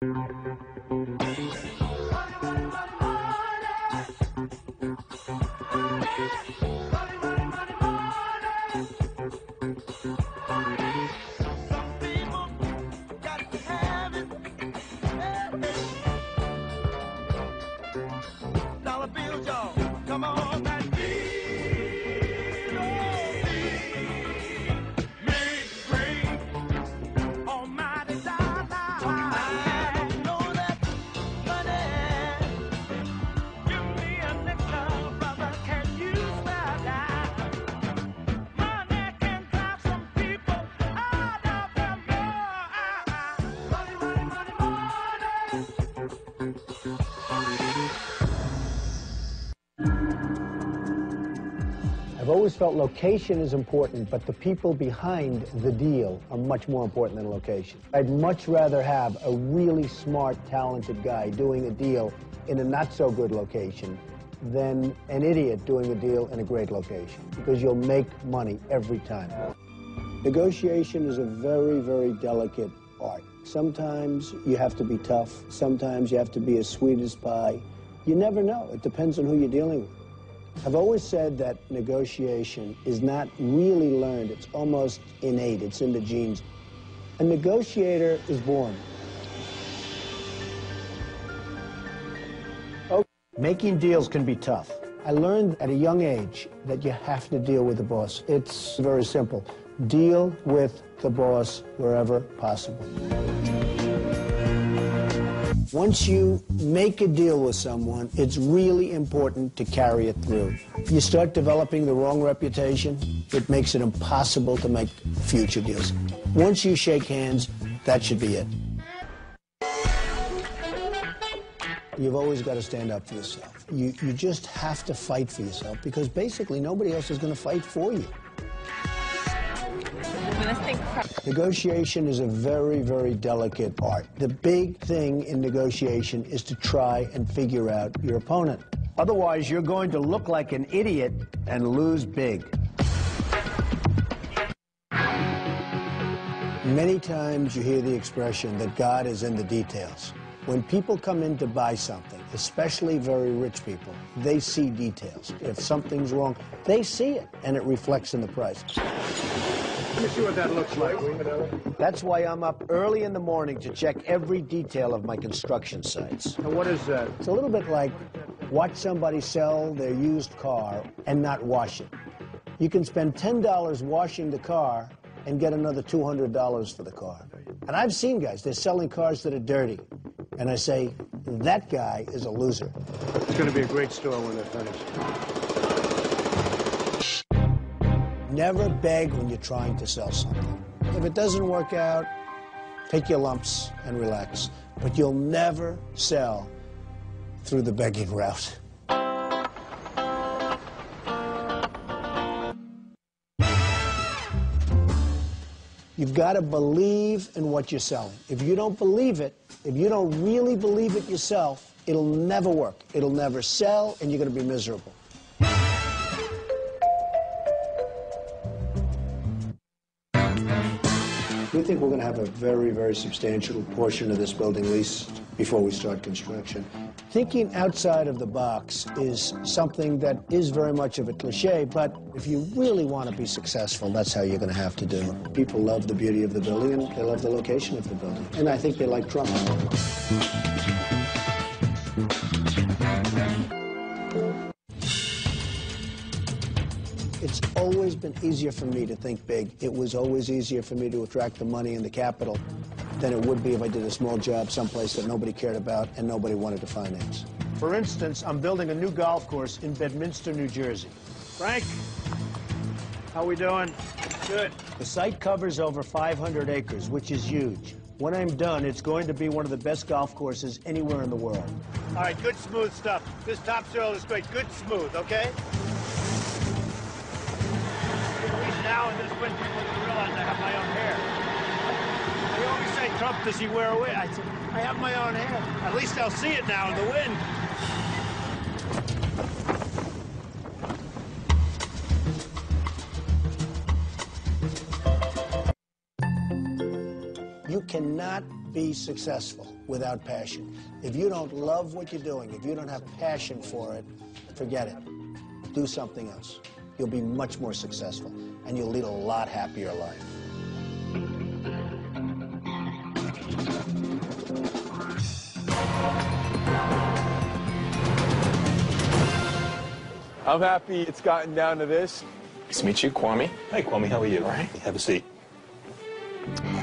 Dollar bills, y'all. Come on and almighty dollar. I know that money. Give me a nickel, brother. Can you spell that? Money can drive some people out of their mind. Money, money, money, money. I've always felt location is important, but the people behind the deal are much more important than location. I'd much rather have a really smart, talented guy doing a deal in a not-so-good location than an idiot doing a deal in a great location, because you'll make money every time. Negotiation is a very, very delicate art. Sometimes you have to be tough. Sometimes you have to be as sweet as pie. You never know. It depends on who you're dealing with. I've always said that negotiation is not really learned. It's almost innate. It's in the genes. A negotiator is born. Okay. Making deals can be tough. I learned at a young age that you have to deal with the boss. It's very simple. Deal with the boss wherever possible. Once you make a deal with someone, it's really important to carry it through. If you start developing the wrong reputation, it makes it impossible to make future deals. Once you shake hands, that should be it. You've always got to stand up for yourself. You just have to fight for yourself, because basically nobody else is going to fight for you. Negotiation is a very, very delicate art. The big thing in negotiation is to try and figure out your opponent. Otherwise, you're going to look like an idiot and lose big. Many times you hear the expression that God is in the details. When people come in to buy something, especially very rich people, they see details. If something's wrong, they see it, and it reflects in the price. Let me see what that looks like. That's why I'm up early in the morning to check every detail of my construction sites. Now, what is that? It's a little bit like watch somebody sell their used car and not wash it. You can spend $10 washing the car and get another $200 for the car. And I've seen guys, they're selling cars that are dirty. And I say, that guy is a loser. It's going to be a great store when they're finished. Never beg when you're trying to sell something. If it doesn't work out, take your lumps and relax. But you'll never sell through the begging route. You've got to believe in what you're selling. If you don't believe it, if you don't really believe it yourself, it'll never work. It'll never sell, and you're going to be miserable. We think we're going to have a very, very substantial portion of this building leased before we start construction. Thinking outside of the box is something that is very much of a cliche, but if you really want to be successful, that's how you're going to have to do it. People love the beauty of the building, and they love the location of the building. And I think they like Trump. It's always been easier for me to think big. It was always easier for me to attract the money and the capital than it would be if I did a small job someplace that nobody cared about and nobody wanted to finance. For instance, I'm building a new golf course in Bedminster, New Jersey. Frank, how we doing? Good. The site covers over 500 acres, which is huge. When I'm done, it's going to be one of the best golf courses anywhere in the world. All right, good smooth stuff. This topsoil is great. Good smooth, okay? At least now in this winter, people will realize I have my own hair. They always say, Trump, does he wear a wig? I said, I have my own hair. At least they'll see it now in the wind. You cannot be successful without passion. If you don't love what you're doing, if you don't have passion for it, forget it. Do something else. You'll be much more successful, and you'll lead a lot happier life. I'm happy it's gotten down to this. Nice to meet you, Kwame. Hi, Kwame. How are you? All right. Have a seat.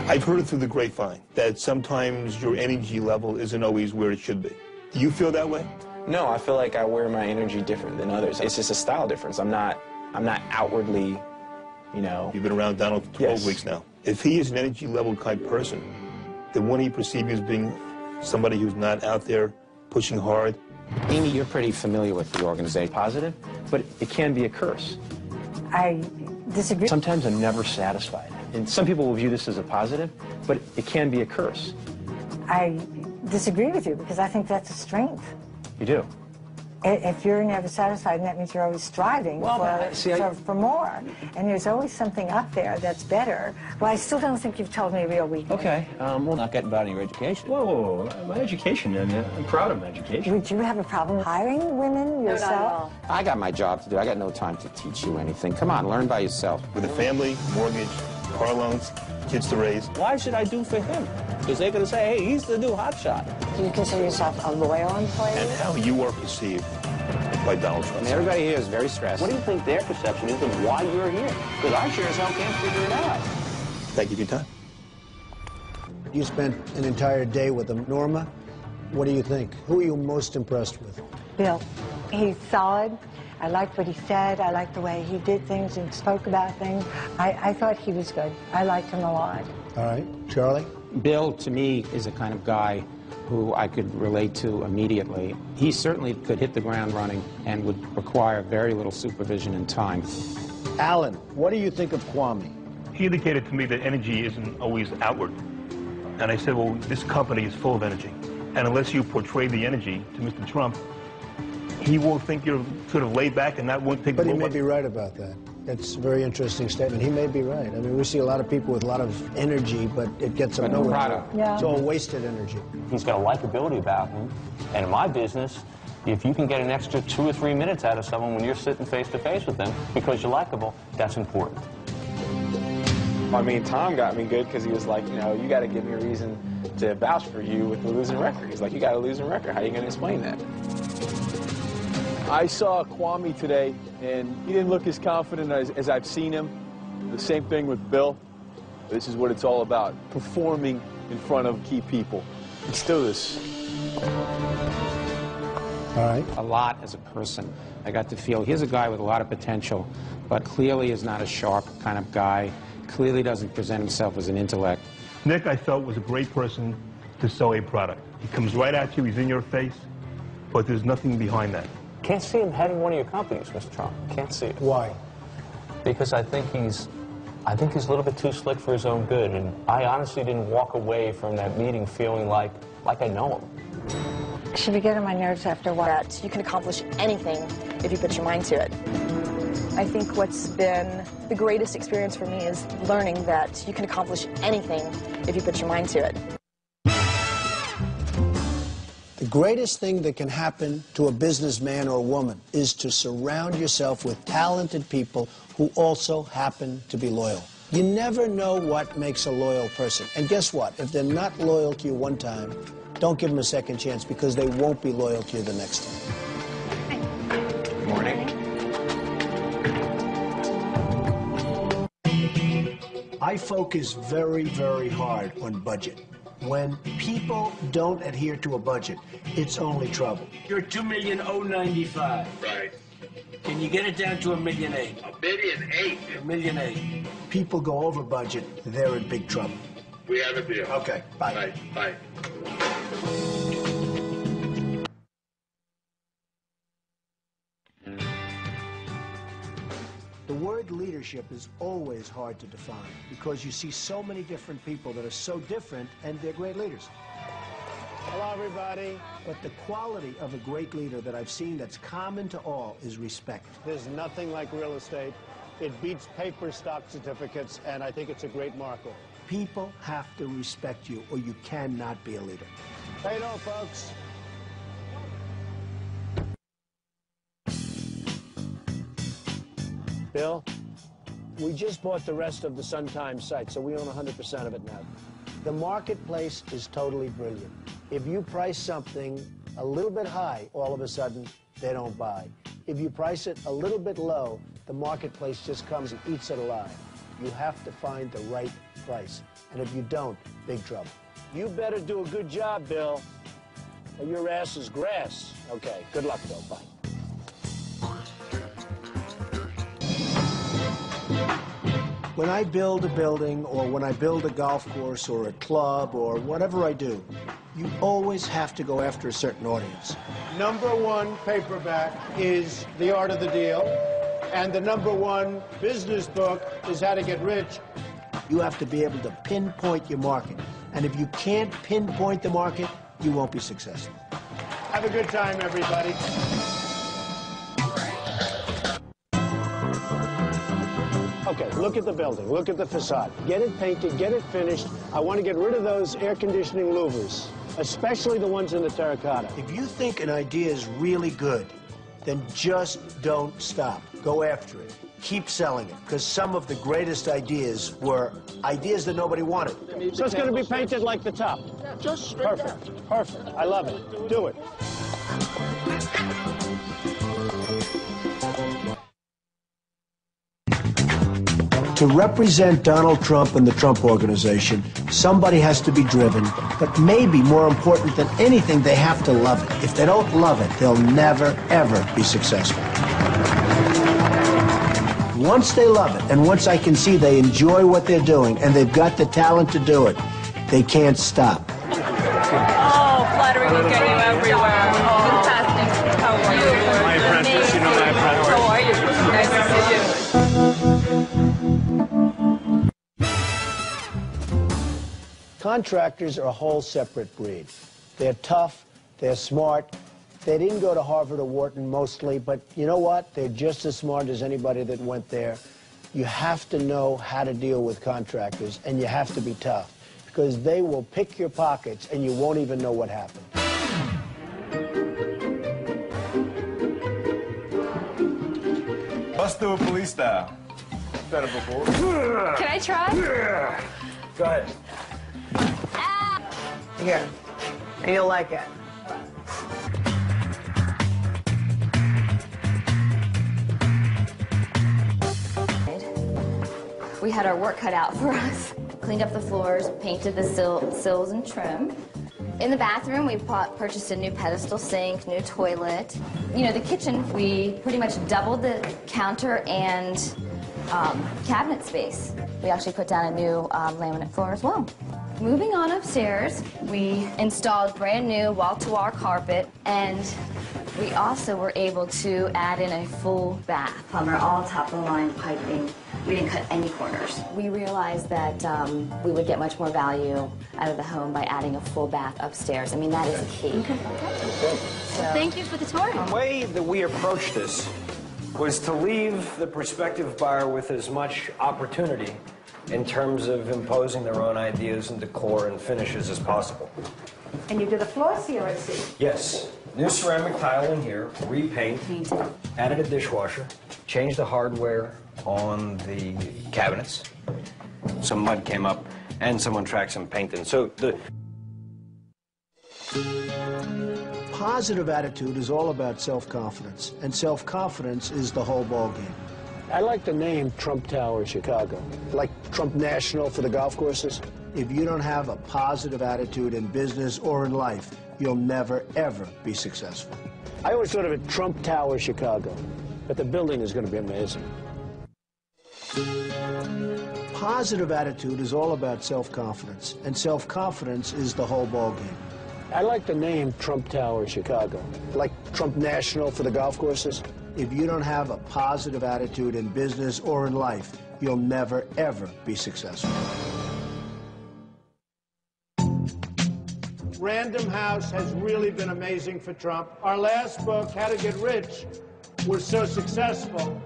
I've heard it through the grapevine that sometimes your energy level isn't always where it should be. Do you feel that way? No, I feel like I wear my energy different than others. It's just a style difference. I'm not outwardly, you know. You've been around Donald for 12 weeks now. If he is an energy level type person, then wouldn't he perceive you as being somebody who's not out there pushing hard? Amy, you're pretty familiar with the organization. Positive, but it can be a curse. I disagree. Sometimes I'm never satisfied. And some people will view this as a positive, but it can be a curse. I disagree with you because I think that's a strength. You do? If you're never satisfied, that means you're always striving for more. And there's always something up there that's better. Well, I still don't think you've told me a real weakness. Okay. Well, not getting about your education. Whoa, my education, I mean, I'm proud of my education. Would you have a problem hiring women yourself? No, not at all. I got my job to do. I got no time to teach you anything. Come on, learn by yourself. With a family, mortgage, car loans, kids to raise. Why should I do for him? Because they're going to say, hey, he's the new hotshot. Do you consider yourself a loyal employee? And how you are perceived by Donald Trump. And everybody here is very stressed. What do you think their perception is of why you're here? Because I sure as hell can't figure it out. Thank you for your time. You spent an entire day with him. Norma, what do you think? Who are you most impressed with? Bill, he's solid. I liked what he said. I liked the way he did things and spoke about things. I thought he was good. I liked him a lot. All right. Charlie? Bill, to me, is a kind of guy who I could relate to immediately. He certainly could hit the ground running and would require very little supervision and time. Alan, what do you think of Kwame? He indicated to me that energy isn't always outward. And I said, well, this company is full of energy. And unless you portray the energy to Mr. Trump, he will think you're sort of laid back and that won't take. But he may be right about that. It's a very interesting statement. He may be right. I mean, we see a lot of people with a lot of energy, but it gets them nowhere. Product. Yeah. It's all wasted energy. He's got a likability about him. And in my business, if you can get an extra 2 or 3 minutes out of someone when you're sitting face to face with them because you're likable, that's important. I mean, Tom got me good because he was like, you know, you got to give me a reason to vouch for you with the losing record. He's like, you got a losing record. How are you going to explain that? I saw Kwame today, and he didn't look as confident as I've seen him. The same thing with Bill. This is what it's all about, performing in front of key people. Let's do this. All right. A lot as a person. I got to feel here's a guy with a lot of potential, but clearly is not a sharp kind of guy. Clearly doesn't present himself as an intellect. Nick, I felt, was a great person to sell a product. He comes right at you, he's in your face, but there's nothing behind that. Can't see him heading one of your companies, Mr. Trump. Can't see it. Why? Because I think he's a little bit too slick for his own good, and I honestly didn't walk away from that meeting feeling like I know him. Should we get on my nerves after a while? That you can accomplish anything if you put your mind to it. I think what's been the greatest experience for me is learning that you can accomplish anything if you put your mind to it. The greatest thing that can happen to a businessman or woman is to surround yourself with talented people who also happen to be loyal. You never know what makes a loyal person. And guess what? If they're not loyal to you one time, don't give them a second chance because they won't be loyal to you the next time. Good morning. I focus very, very hard on budget. When people don't adhere to a budget, it's only trouble. You're 2,095,000. Right. Can you get it down to 1,800,000? $1,800,000. $1,800,000. People go over budget, they're in big trouble. We have a deal. Okay, bye. Bye. The word leadership is always hard to define because you see so many different people that are so different and they're great leaders. Hello, everybody. But the quality of a great leader that I've seen that's common to all is respect. There's nothing like real estate. It beats paper stock certificates, and I think it's a great market. People have to respect you, or you cannot be a leader. How you doing, folks? Bill, we just bought the rest of the Sun-Times site, so we own 100% of it now. The marketplace is totally brilliant. If you price something a little bit high, all of a sudden, they don't buy. If you price it a little bit low, the marketplace just comes and eats it alive. You have to find the right price. And if you don't, big trouble. You better do a good job, Bill, or your ass is grass. Okay, good luck, Bill. Bye. When I build a building, or when I build a golf course, or a club, or whatever I do, you always have to go after a certain audience. #1 paperback is The Art of the Deal, and the #1 business book is How to Get Rich. You have to be able to pinpoint your market, and if you can't pinpoint the market, you won't be successful. Have a good time, everybody. Okay, look at the building, look at the facade. Get it painted, get it finished. I want to get rid of those air conditioning louvers, especially the ones in the terracotta. If you think an idea is really good, then just don't stop. Go after it. Keep selling it, because some of the greatest ideas were ideas that nobody wanted. So it's going to be painted like the top. Yeah, just straight down. Perfect. I love it. Do it. To represent Donald Trump and the Trump Organization, somebody has to be driven, but maybe more important than anything, they have to love it. If they don't love it, they'll never, ever be successful. Once they love it, and once I can see they enjoy what they're doing, and they've got the talent to do it, they can't stop. Oh, flattery will get you everywhere. Oh, fantastic. How are you? My apprentice, you know my apprentice. How are you? Nice to see you. Contractors are a whole separate breed. They're tough, they're smart. They didn't go to Harvard or Wharton mostly, but you know what? They're just as smart as anybody that went there. You have to know how to deal with contractors, and you have to be tough, because they will pick your pockets and you won't even know what happened. Let's do it police style. Done it before. Can I try? Yeah. Go ahead. Here. And you'll like it. We had our work cut out for us. Cleaned up the floors, painted the sills and trim. In the bathroom, we purchased a new pedestal sink, new toilet. You know, the kitchen, we pretty much doubled the counter and cabinet space. We actually put down a new laminate floor as well. Moving on upstairs, we installed brand new wall-to-wall carpet, and we also were able to add in a full bath. Plumber, all top-of-the-line piping. We didn't cut any corners. We realized that we would get much more value out of the home by adding a full bath upstairs. I mean, that is key. Okay. So, thank you for the tour. The way that we approached this was to leave the prospective buyer with as much opportunity in terms of imposing their own ideas and decor and finishes as possible. And you did the floors here, I see. Yes. New ceramic tile in here, repaint, added a dishwasher, changed the hardware on the cabinets. Some mud came up, and someone tracked some paint in. So the positive attitude is all about self-confidence, and self-confidence is the whole ballgame. I like the name Trump Tower Chicago, like Trump National for the golf courses. If you don't have a positive attitude in business or in life, you'll never, ever be successful. I always thought of it Trump Tower Chicago, but the building is going to be amazing. Positive attitude is all about self-confidence, and self-confidence is the whole ballgame. I like the name Trump Tower Chicago, like Trump National for the golf courses. If you don't have a positive attitude in business or in life, you'll never, ever be successful. Random House has really been amazing for Trump. Our last book, How to Get Rich, was so successful